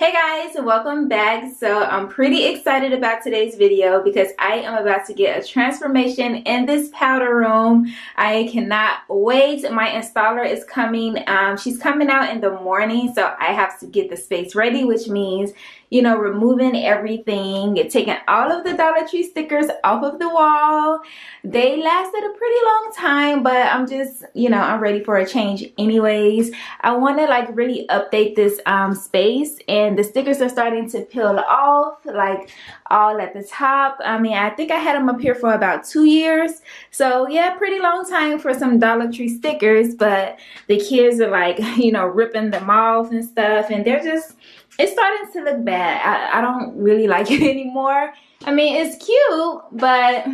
Hey guys, welcome back. So I'm pretty excited about today's video because I am about to get a transformation in this powder room. I cannot wait. My installer is coming. She's coming out in the morning, so I have to get the space ready, which means, you know, removing everything, taking all of the Dollar Tree stickers off of the wall. They lasted a pretty long time, but I'm just, you know, I'm ready for a change anyways. I want to like really update this space, and the stickers are starting to peel off, like all at the top. I mean, I think I had them up here for about 2 years. So yeah, pretty long time for some Dollar Tree stickers, but the kids are like, you know, ripping them off and stuff, and they're just, it's starting to look bad. I don't really like it anymore. I mean, it's cute, but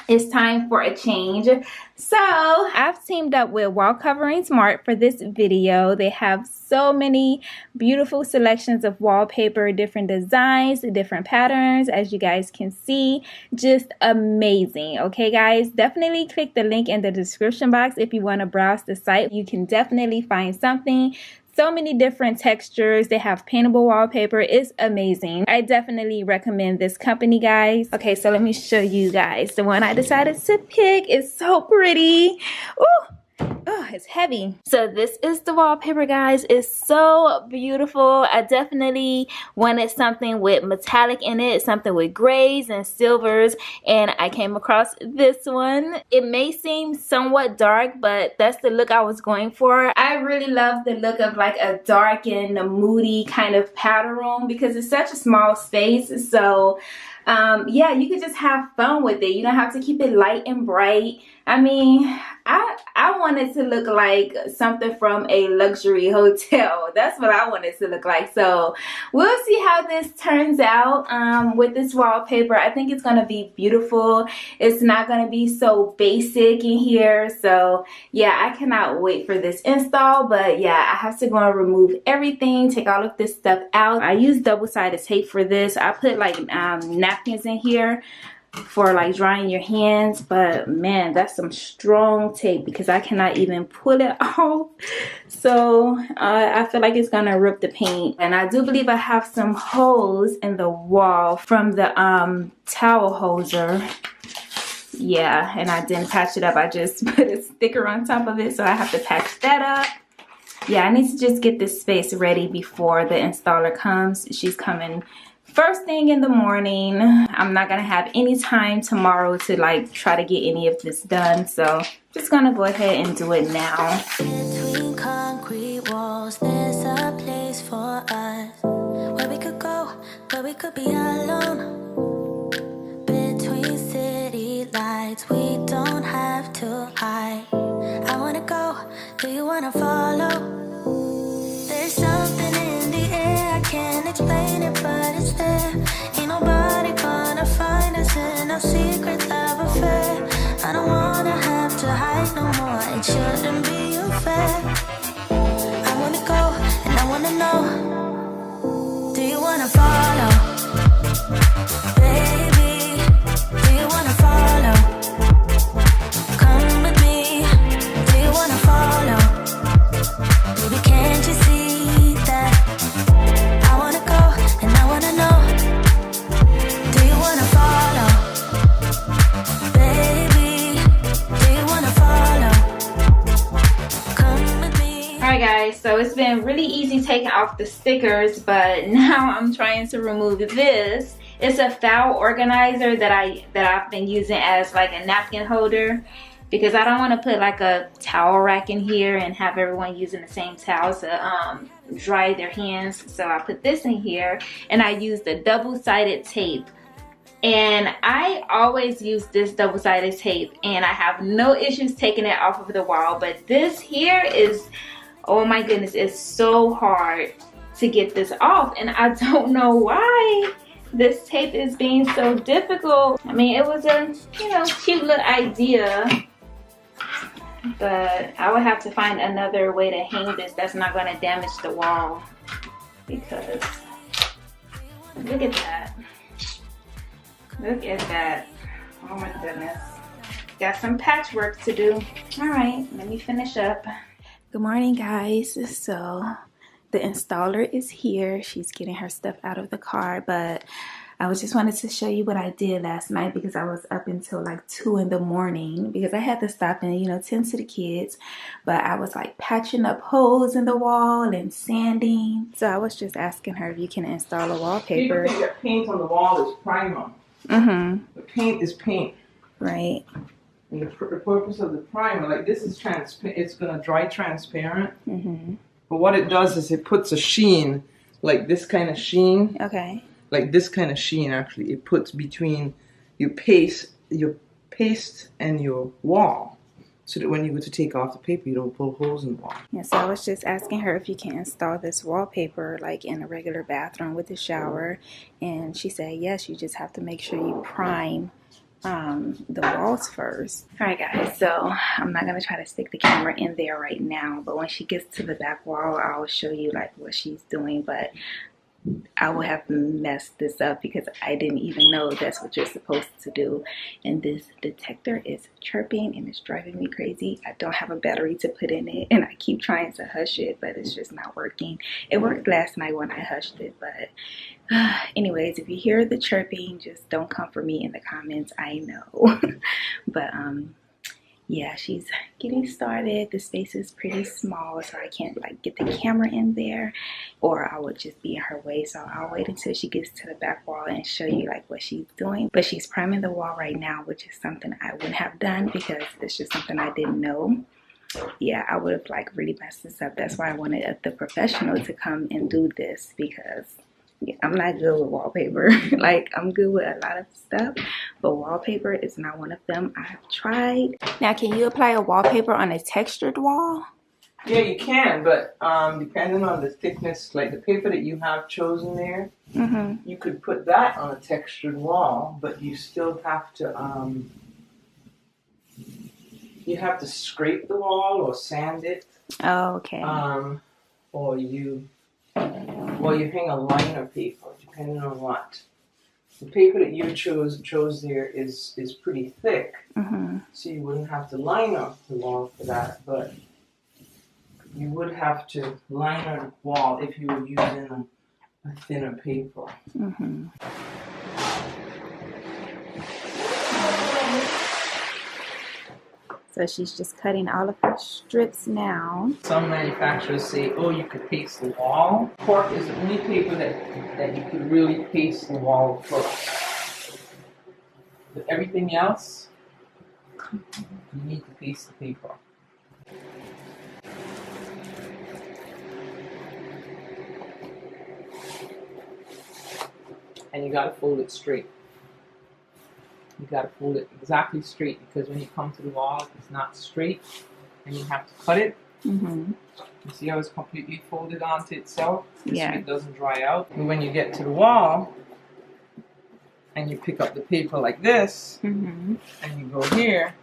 it's time for a change. So I've teamed up with Wallcoverings Mart for this video. They have so many beautiful selections of wallpaper, different designs, different patterns, as you guys can see. Just amazing. Okay guys, definitely click the link in the description box if you want to browse the site. You can definitely find something. So many different textures. They have paintable wallpaper. It's amazing. I definitely recommend this company, guys. Okay, so let me show you guys. The one I decided to pick is so pretty. Ooh. Oh, it's heavy. So this is the wallpaper, guys. It's so beautiful. I definitely wanted something with metallic in it, something with grays and silvers, and I came across this one. It may seem somewhat dark, but that's the look I was going for. I really love the look of like a dark and a moody kind of powder room because it's such a small space. So yeah, you could just have fun with it. You don't have to keep it light and bright. I mean, I want it to look like something from a luxury hotel. That's what I want it to look like. So we'll see how this turns out with this wallpaper. I think it's going to be beautiful. It's not going to be so basic in here. So yeah, I cannot wait for this install. But yeah, I have to go and remove everything, take all of this stuff out. I use double-sided tape for this. I put like napkins in here for like drying your hands, but man, that's some strong tape because I cannot even pull it off. So I feel like it's gonna rip the paint. And I do believe I have some holes in the wall from the towel holder. Yeah, and I didn't patch it up. I just put a sticker on top of it, so I have to patch that up. Yeah, I need to just get this space ready before the installer comes. She's coming first thing in the morning. I'm not gonna have any time tomorrow to like try to get any of this done, so just gonna go ahead and do it now. Between concrete walls, there's a place for us where we could go, where we could be alone. Between city lights, we don't have to hide. I wanna go, do you wanna follow? There's something in the air, I can't explain it, but it's there. Ain't nobody gonna find us in our secret love affair. I don't wanna have to hide no more, it shouldn't be unfair. I wanna go, and I wanna know, do you wanna follow? Baby, do you wanna follow? Come with me, do you wanna follow? Baby, can't you see that? I wanna go, and I wanna know, do you wanna follow? Baby, do you wanna follow? Come with me. Alright guys, so it's been really easy taking off the stickers, but now I'm trying to remove this. It's a file organizer that I've been using as like a napkin holder, because I don't want to put like a towel rack in here and have everyone using the same towel to dry their hands. So I put this in here, and I use the double-sided tape. And I always use this double-sided tape, and I have no issues taking it off of the wall. But this here is, oh my goodness, it's so hard to get this off, and I don't know why this tape is being so difficult. I mean, it was a, you know, cute little idea, but I would have to find another way to hang this that's not going to damage the wall, because look at that. Look at that. Oh my goodness. Got some patchwork to do. All right, let me finish up. Good morning, guys. So The installer is here. She's getting her stuff out of the car, but I just wanted to show you what I did last night because I was up until like 2 in the morning because I had to stop and, you know, tend to the kids. But I was like patching up holes in the wall and sanding. So I was just asking her if you can install a wallpaper. People think that paint on the wall is primer. The paint is paint. Right. And the purpose of the primer, like this is transparent, it's going to dry transparent. But what it does is it puts a sheen, like this kind of sheen. Okay. Like this kind of sheen, actually, it puts between your paste and your wall, so that when you go to take off the paper, you don't pull holes in the wall. Yeah, so I was just asking her if you can install this wallpaper like in a regular bathroom with a shower, and she said yes. You just have to make sure you prime the walls first. All right, guys. So I'm not gonna try to stick the camera in there right now, but when she gets to the back wall, I'll show you like what she's doing. But I will have messed this up because I didn't even know that's what you're supposed to do. And this detector is chirping and it's driving me crazy. I don't have a battery to put in it and I keep trying to hush it, but it's just not working. It worked last night when I hushed it, but anyways, if you hear the chirping, just don't come for me in the comments. I know. But yeah, she's getting started. The space is pretty small, so I can't like get the camera in there, or I would just be in her way. So I'll wait until she gets to the back wall and show you like what she's doing. But she's priming the wall right now, which is something I wouldn't have done because it's just something I didn't know. Yeah, I would have like really messed this up. That's why I wanted the professional to come and do this, because yeah, I'm not good with wallpaper. Like, I'm good with a lot of stuff, but wallpaper is not one of them. I've tried. Now, can you apply a wallpaper on a textured wall? Yeah, you can, but depending on the thickness, like the paper that you have chosen there, you could put that on a textured wall, but you still have to scrape the wall or sand it. Oh, okay. Or you hang a liner paper, depending on what. The paper that you chose there is pretty thick, so you wouldn't have to liner the wall for that, but you would have to liner the wall if you were using a thinner paper. So she's just cutting all of her strips now. Some manufacturers say, oh, you could paste the wall. Cork is the only paper that you could really paste the wall first. But everything else, you need to paste the paper. And you gotta fold it straight. You gotta fold it exactly straight, because when you come to the wall, it's not straight, and you have to cut it. You see how it's completely folded onto itself, so it doesn't dry out. And when you get to the wall, and you pick up the paper like this, and you go here,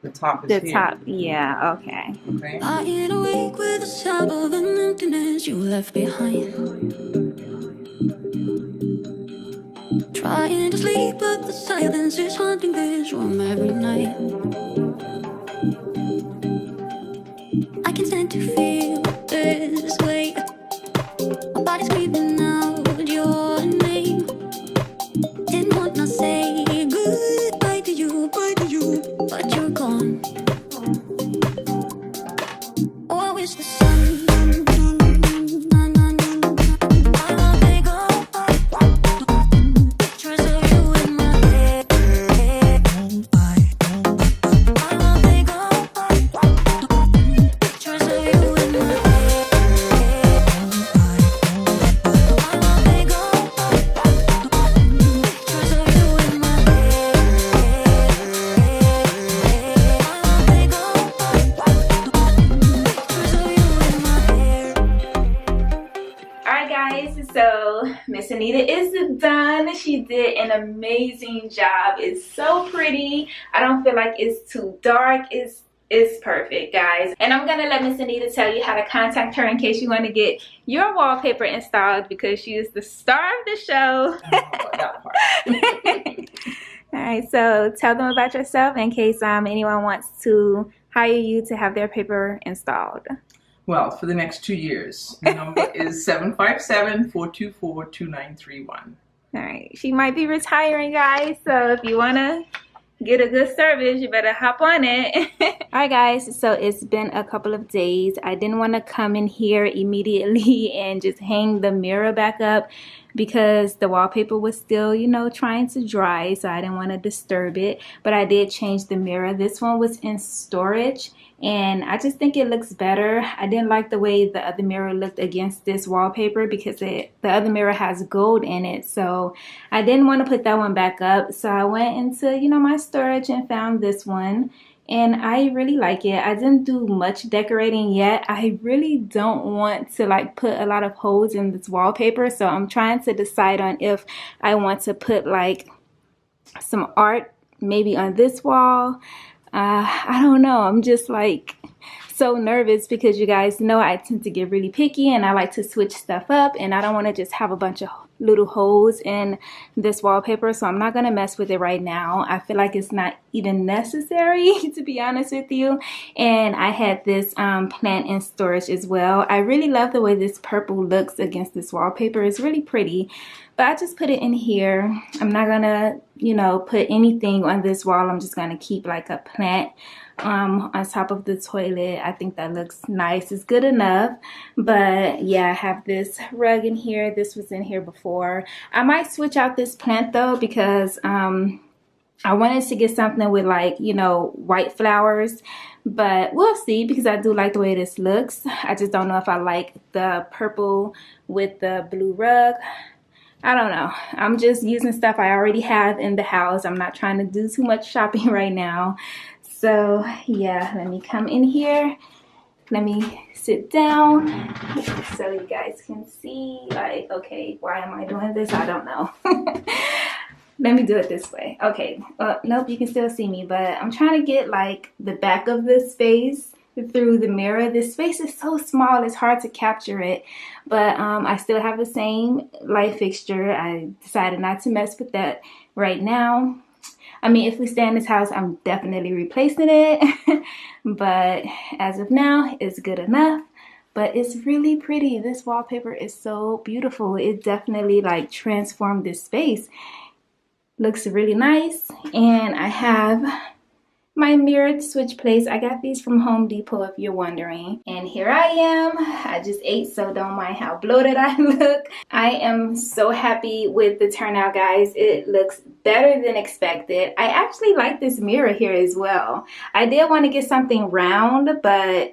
the top is here. The top, yeah, okay. Lying awake with the sound of an emptiness you left behind. Trying to sleep, but the silence is haunting this room every night. I can stand to feel this way. My body's screaming out your name. Didn't want to say goodbye to you, but you're gone. Oh, I wish the sun Miss Anita is done. She did an amazing job. It's so pretty. I don't feel like it's too dark. It's perfect, guys. And I'm gonna let Miss Anita tell you how to contact her in case you want to get your wallpaper installed, because she is the star of the show. All right, so tell them about yourself in case anyone wants to hire you to have their paper installed. Well, for the next 2 years. The number is 757-424-2931. All right, she might be retiring, guys, so if you want to get a good service, you better hop on it. Alright guys, so it's been a couple of days. I didn't want to come in here immediately and just hang the mirror back up because the wallpaper was still, you know, trying to dry, so I didn't want to disturb it. But I did change the mirror. This one was in storage and I just think it looks better. I didn't like the way the other mirror looked against this wallpaper because the other mirror has gold in it, so I didn't want to put that one back up. So I went into, you know, my storage and found this one, and I really like it. I didn't do much decorating yet. I really don't want to like put a lot of holes in this wallpaper, so I'm trying to decide on if I want to put like some art maybe on this wall. I don't know. I'm just like so nervous because you guys know I tend to get really picky and I like to switch stuff up, and I don't want to just have a bunch of little holes in this wallpaper, so I'm not going to mess with it right now. I feel like it's not even necessary to be honest with you. And I had this plant in storage as well. I really love the way this purple looks against this wallpaper. It's really pretty, but I just put it in here. I'm not gonna, you know, put anything on this wall. I'm just gonna keep like a plant on top of the toilet. I think that looks nice. It's good enough. But yeah, I have this rug in here. This was in here before. I might switch out this plant though because I wanted to get something with like, you know, white flowers, but we'll see because I do like the way this looks. I just don't know if I like the purple with the blue rug. I don't know. I'm just using stuff I already have in the house. I'm not trying to do too much shopping right now. So yeah, let me come in here. Let me sit down so you guys can see, like, okay, why am I doing this? I don't know. Let me do it this way. Okay, nope, you can still see me, but I'm trying to get like the back of this space through the mirror. This space is so small, it's hard to capture it, but I still have the same light fixture. I decided not to mess with that right now. I mean, if we stay in this house, I'm definitely replacing it, but as of now, it's good enough. But it's really pretty. This wallpaper is so beautiful. It definitely like transformed this space. Looks really nice. And I have my mirrored switch plates. I got these from Home Depot if you're wondering. And here I am. I just ate, so don't mind how bloated I look. I am so happy with the turnout, guys. It looks better than expected. I actually like this mirror here as well. I did want to get something round, but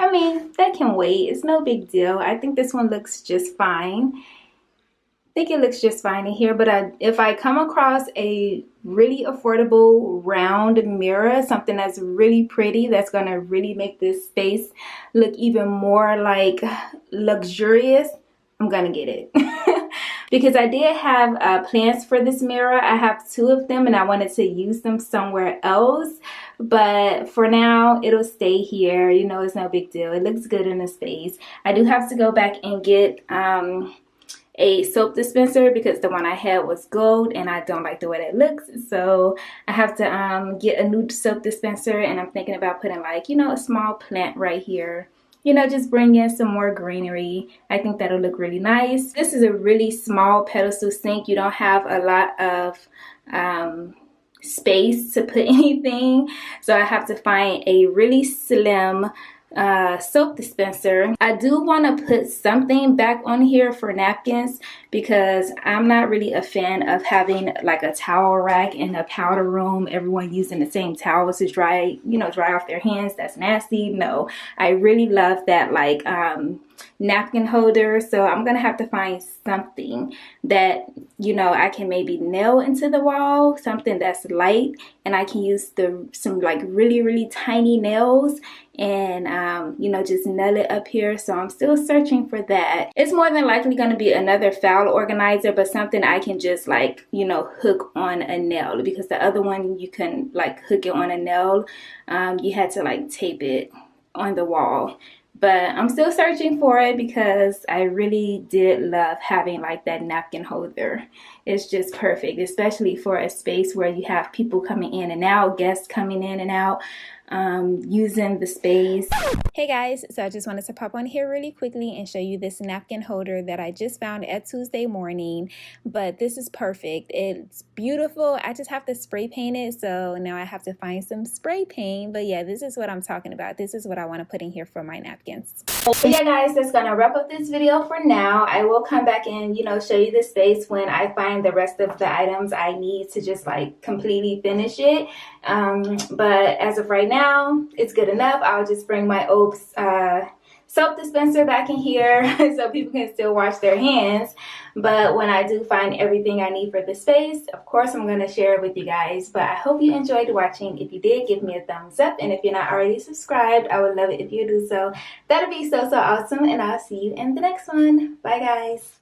I mean, that can wait. It's no big deal. I think this one looks just fine. I think it looks just fine in here, but if I come across a really affordable round mirror, something that's really pretty, that's gonna really make this space look even more like luxurious, I'm gonna get it. Because I did have plans for this mirror. I have 2 of them and I wanted to use them somewhere else, but for now it'll stay here. You know, it's no big deal. It looks good in the space. I do have to go back and get a soap dispenser because the one I had was gold and I don't like the way that looks, so I have to get a new soap dispenser, and I'm thinking about putting like, you know, a small plant right here, you know, just bring in some more greenery. I think that'll look really nice. This is a really small pedestal sink. You don't have a lot of space to put anything, so I have to find a really slim soap dispenser. I do want to put something back on here for napkins because I'm not really a fan of having like a towel rack in a powder room, everyone using the same towels to dry, you know, dry off their hands. That's nasty. No, I really love that like napkin holder, so I'm gonna have to find something that, you know, I can maybe nail into the wall, something that's light, and I can use some like really tiny nails and you know, just nail it up here. So I'm still searching for that. It's more than likely going to be another file organizer, but something I can just like, you know, hook on a nail, because the other one you can like hook it on a nail. You had to like tape it on the wall. But I'm still searching for it because I really did love having like that napkin holder. It's just perfect, especially for a space where you have people coming in and out, guests coming in and out. using the space. Hey guys, so I just wanted to pop on here really quickly and show you this napkin holder that I just found at Tuesday morning. But this is perfect. It's beautiful. I just have to spray paint it, so now I have to find some spray paint. But yeah, this is what I'm talking about. This is what I want to put in here for my napkins. But yeah guys, that's gonna wrap up this video for now. I will come back and show you the space when I find the rest of the items I need to just like completely finish it. But as of right now, it's good enough. I'll just bring my old soap dispenser back in here so people can still wash their hands. But when I do find everything I need for the space, of course I'm going to share it with you guys. But I hope you enjoyed watching. If you did, give me a thumbs up, and if you're not already subscribed, I would love it if you do so. That'd be so awesome, and I'll see you in the next one. Bye guys.